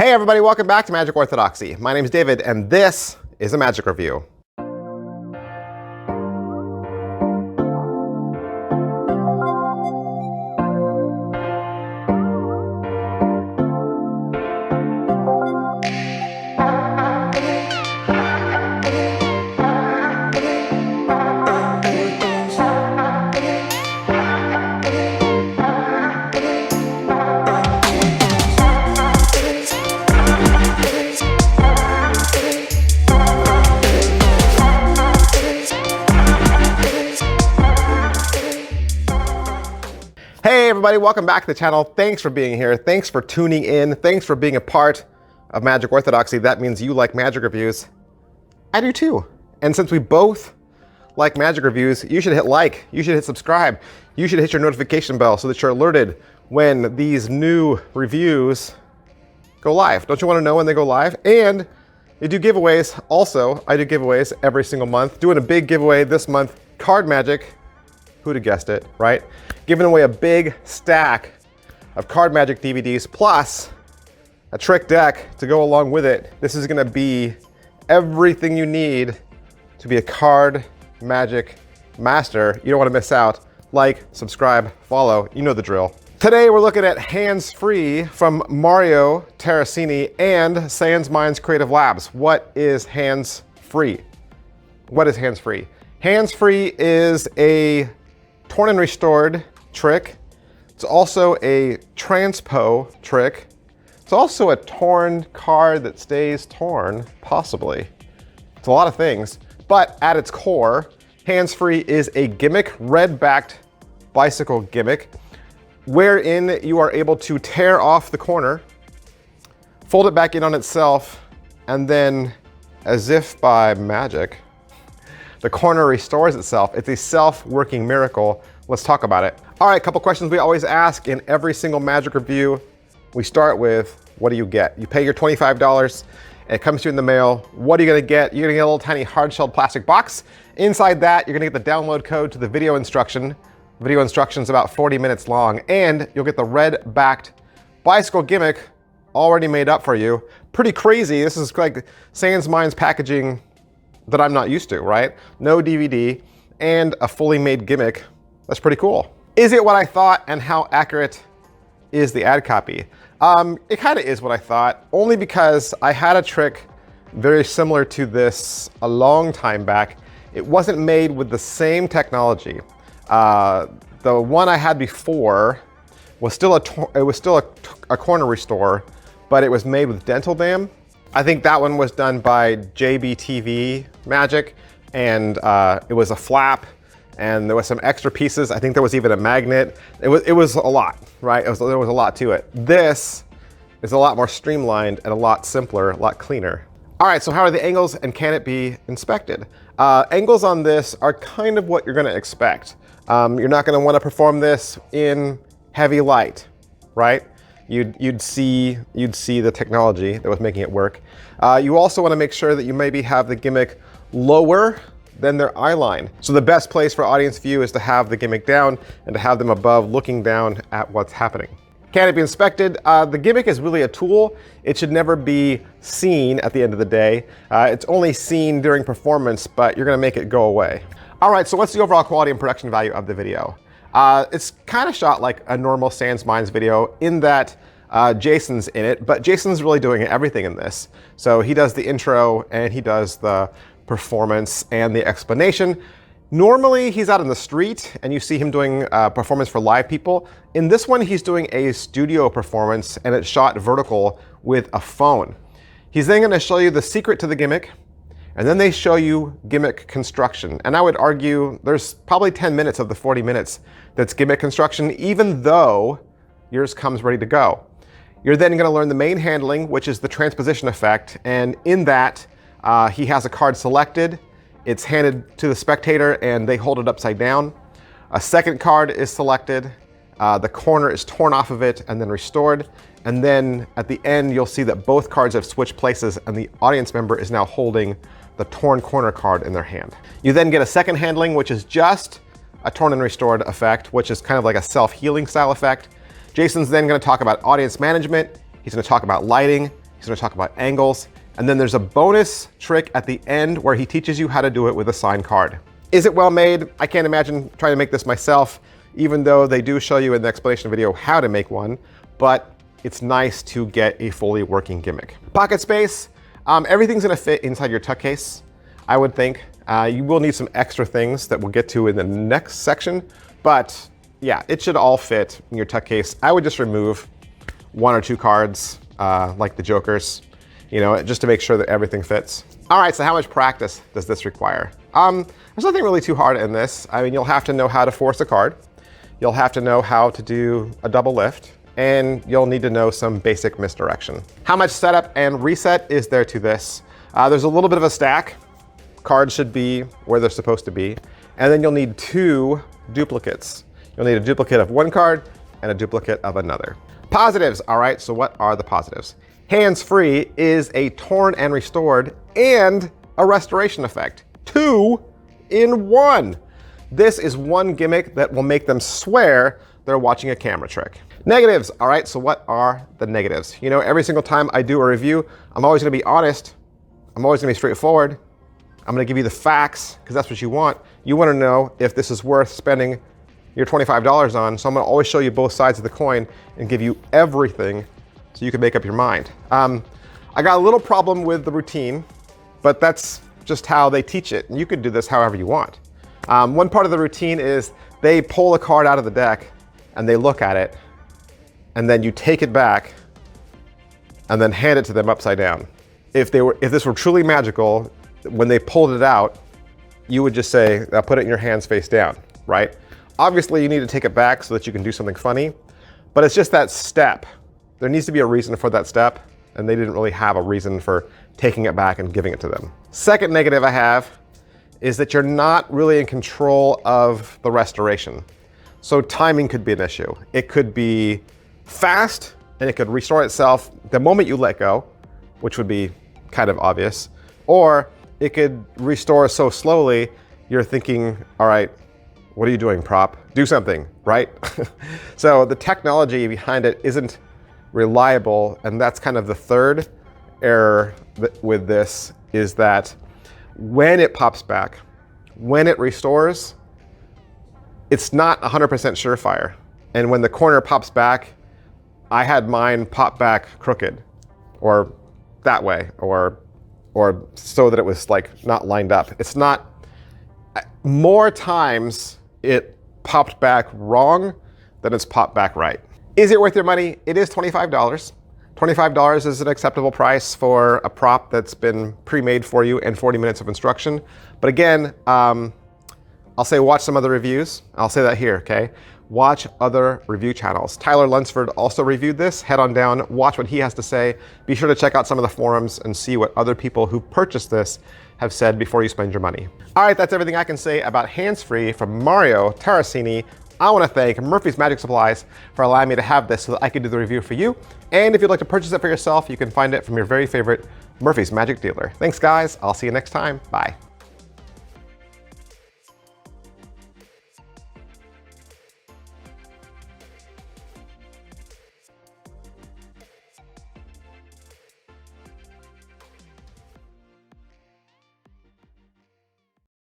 Hey everybody, welcome back to Magic Orthodoxy. My name is David and this is a magic review. Hey everybody, welcome back to the channel. Thanks for being here. Thanks for tuning in. Thanks for being a part of Magic Orthodoxy. That means you like magic reviews. I do too. And since we both like magic reviews, you should hit like, you should hit subscribe, you should hit your notification bell so that you're alerted when these new reviews go live. Don't you want to know when they go live? And they do giveaways. Also, I do giveaways every single month. Doing a big giveaway this month, Card Magic. Who'd have guessed it, right? Giving away a big stack of Card Magic DVDs plus a trick deck to go along with it. This is gonna be everything you need to be a Card Magic master. You don't wanna miss out. Like, subscribe, follow, you know the drill. Today we're looking at Hands Free from Mario Tarasini and Sans Minds Creative Labs. What is Hands Free? What is Hands Free? Hands Free is a torn and restored trick. It's also a transpo trick. It's also a torn card that stays torn, possibly. It's a lot of things, but at its core, Hands Free is a gimmick, red-backed bicycle gimmick, wherein you are able to tear off the corner, fold it back in on itself, and then, as if by magic, the corner restores itself. It's a self-working miracle. Let's talk about it. All right, a couple questions we always ask in every single magic review. We start with, what do you get? You pay your $25, and it comes to you in the mail. What are you gonna get? You're gonna get a little tiny hard-shelled plastic box. Inside that, you're gonna get the download code to the video instruction. The video instruction's about 40 minutes long, and you'll get the red-backed bicycle gimmick already made up for you. Pretty crazy. This is like Sans Minds packaging that I'm not used to, right? No DVD and a fully made gimmick. That's pretty cool. Is it what I thought, and how accurate is the ad copy? It kind of is what I thought, only because I had a trick very similar to this a long time back. It wasn't made with the same technology. The one I had before was still a corner restore, but it was made with dental dam. I think that one was done by JBTV Magic, and it was a flap, and there was some extra pieces. I think there was even a magnet. It was a lot, right? There was a lot to it. This is a lot more streamlined and a lot simpler, a lot cleaner. All right, so how are the angles, and can it be inspected? Angles on this are kind of what you're gonna expect. You're not gonna wanna perform this in heavy light, right? You'd see the technology that was making it work. You also want to make sure that you maybe have the gimmick lower than their eye line. So the best place for audience view is to have the gimmick down and to have them above looking down at what's happening. Can it be inspected? The gimmick is really a tool. It should never be seen at the end of the day. It's only seen during performance, but you're going to make it go away. All right, so what's the overall quality and production value of the video? It's kind of shot like a normal Sans Minds video in that Jason's in it, but Jason's really doing everything in this. So he does the intro and he does the performance and the explanation. Normally he's out in the street and you see him doing performance for live people. In this one, he's doing a studio performance and it's shot vertical with a phone. He's then gonna show you the secret to the gimmick, and then they show you gimmick construction. And I would argue there's probably 10 minutes of the 40 minutes that's gimmick construction, even though yours comes ready to go. You're then gonna learn the main handling, which is the transposition effect. And in that, he has a card selected, it's handed to the spectator and they hold it upside down. A second card is selected, the corner is torn off of it and then restored. And then at the end, you'll see that both cards have switched places and the audience member is now holding the torn corner card in their hand. You then get a second handling, which is just a torn and restored effect, which is kind of like a self-healing style effect. Jason's then gonna talk about audience management. He's gonna talk about lighting. He's going to talk about angles. And then there's a bonus trick at the end where he teaches you how to do it with a signed card. Is it well made? I can't imagine trying to make this myself, even though they do show you in the explanation video how to make one, but it's nice to get a fully working gimmick. Pocket space, everything's gonna fit inside your tuck case, I would think. You will need some extra things that we'll get to in the next section, but yeah, it should all fit in your tuck case. I would just remove 1 or 2 cards, like the jokers, you know, just to make sure that everything fits. All right, so how much practice does this require? There's nothing really too hard in this. I mean, you'll have to know how to force a card. You'll have to know how to do a double lift, and you'll need to know some basic misdirection. How much setup and reset is there to this? There's a little bit of a stack. Cards should be where they're supposed to be. And then you'll need 2 duplicates. You'll need a duplicate of 1 card and a duplicate of another. Positives, all right, so what are the positives? Hands-free is a torn and restored and a restoration effect. 2 in 1. This is one gimmick that will make them swear they're watching a camera trick. Negatives, all right, so what are the negatives? You know, every single time I do a review, I'm always gonna be honest. I'm always gonna be straightforward. I'm gonna give you the facts, because that's what you want. You wanna know if this is worth spending your $25 on, so I'm gonna always show you both sides of the coin and give you everything so you can make up your mind. I got a little problem with the routine, but that's just how they teach it. And you could do this however you want. One part of the routine is they pull a card out of the deck and they look at it, and then you take it back and then hand it to them upside down. If this were truly magical, when they pulled it out, you would just say, put it in your hands face down, right? Obviously you need to take it back so that you can do something funny, but it's just that step. There needs to be a reason for that step, and they didn't really have a reason for taking it back and giving it to them. Second negative I have is that you're not really in control of the restoration. So timing could be an issue. It could be fast and it could restore itself the moment you let go, which would be kind of obvious, or it could restore so slowly you're thinking, all right, what are you doing, prop? Do something, right? So the technology behind it isn't reliable, and that's kind of the third error with this, is that when it pops back, when it restores, it's not 100% surefire. And when the corner pops back, I had mine pop back crooked, or that way, or so that it was like not lined up. It's not, more times it popped back wrong than it's popped back right. Is it worth your money? It is $25. $25 is an acceptable price for a prop that's been pre-made for you and 40 minutes of instruction. But again, I'll say watch some other reviews. I'll say that here, okay? Watch other review channels. Tyler Lunsford also reviewed this. Head on down, watch what he has to say. Be sure to check out some of the forums and see what other people who purchased this have said before you spend your money. All right, that's everything I can say about hands-free from Mario Tarasini. I want to thank Murphy's Magic Supplies for allowing me to have this so that I could do the review for you. And if you'd like to purchase it for yourself, you can find it from your very favorite Murphy's Magic dealer. Thanks, guys. I'll see you next time. Bye.